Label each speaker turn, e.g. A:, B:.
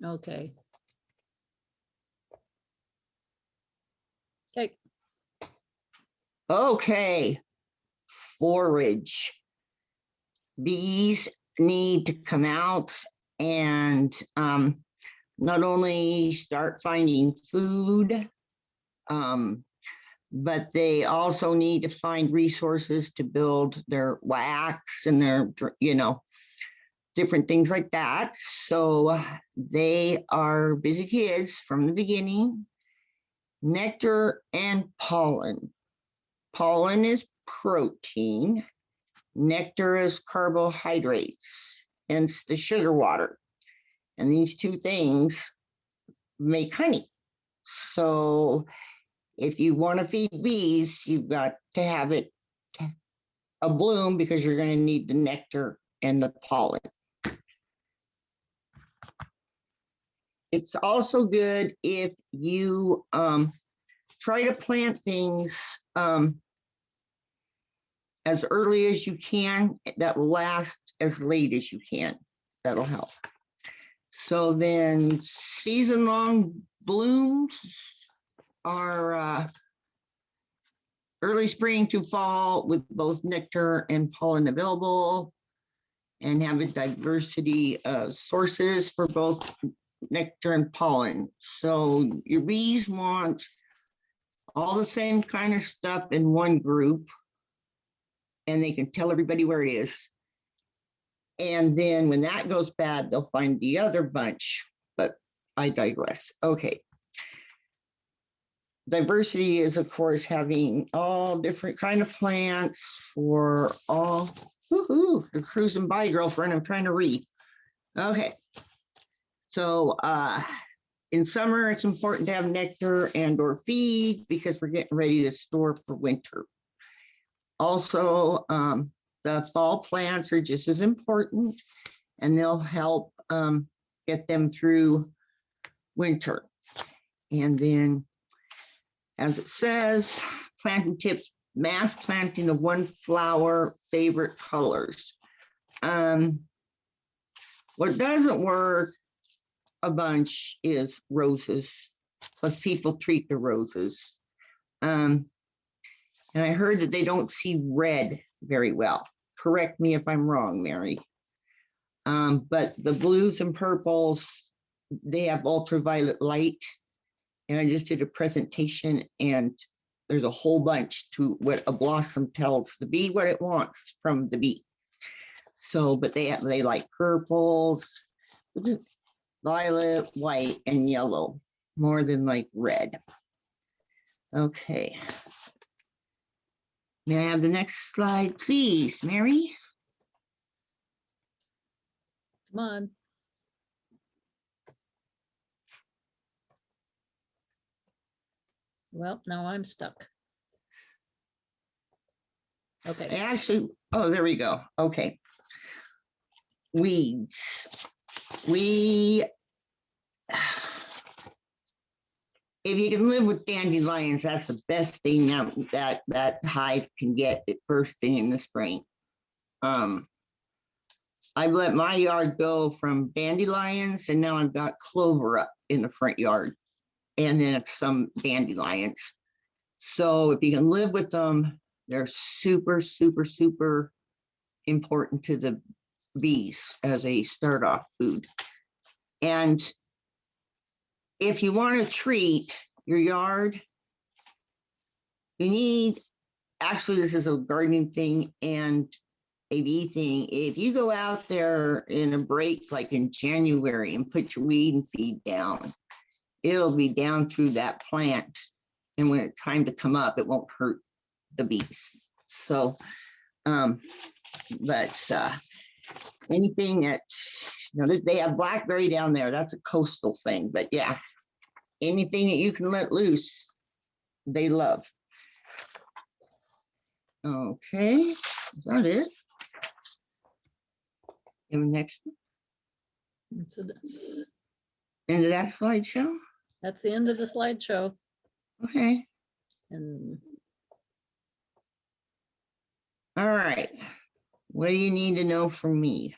A: Okay. Okay.
B: Okay, forage. Bees need to come out and not only start finding food, but they also need to find resources to build their wax and their, different things like that. So they are busy kids from the beginning. Nectar and pollen. Pollen is protein. Nectar is carbohydrates, hence the sugar water. And these two things make honey. So if you want to feed bees, you've got to have it a bloom because you're going to need the nectar and the pollen. It's also good if you try to plant things as early as you can that will last as late as you can. That'll help. So then season-long blooms are early spring to fall with both nectar and pollen available, and have a diversity of sources for both nectar and pollen. So your bees want all the same kind of stuff in one group, and they can tell everybody where it is. And then when that goes bad, they'll find the other bunch, but I digress. Okay. Diversity is, of course, having all different kind of plants for all. Woohoo, you're cruising by, girlfriend. I'm trying to read. Okay. So in summer, it's important to have nectar and or feed because we're getting ready to store for winter. Also, the fall plants are just as important, and they'll help get them through winter. And then, as it says, planting tips, mass planting of one flower, favorite colors. What doesn't work a bunch is roses, plus people treat the roses. And I heard that they don't see red very well. Correct me if I'm wrong, Mary. But the blues and purples, they have ultraviolet light. And I just did a presentation, and there's a whole bunch to what a blossom tells the bee what it wants from the bee. So, but they like purples, violet, white, and yellow more than like red. Okay. May I have the next slide, please, Mary?
A: Come on. Well, now I'm stuck. Okay.
B: Actually, oh, there we go. Okay. Weeds. If you can live with dandelions, that's the best thing that hive can get at first thing in the spring. I've let my yard go from dandelions, and now I've got clover up in the front yard, and then some dandelions. So if you can live with them, they're super, super, super important to the bees as a start off food. And if you want to treat your yard, you need, actually this is a gardening thing and a bee thing. If you go out there in a break like in January and put your weed and feed down, it'll be down through that plant. And when it's time to come up, it won't hurt the bees. So that's anything that, they have blackberry down there. That's a coastal thing, but yeah, anything that you can let loose, they love. Okay, is that it? And next
A: So that's
B: end of that slideshow.
A: the end of the slideshow.
B: Okay.
A: And
B: All right. What do you need to know from me?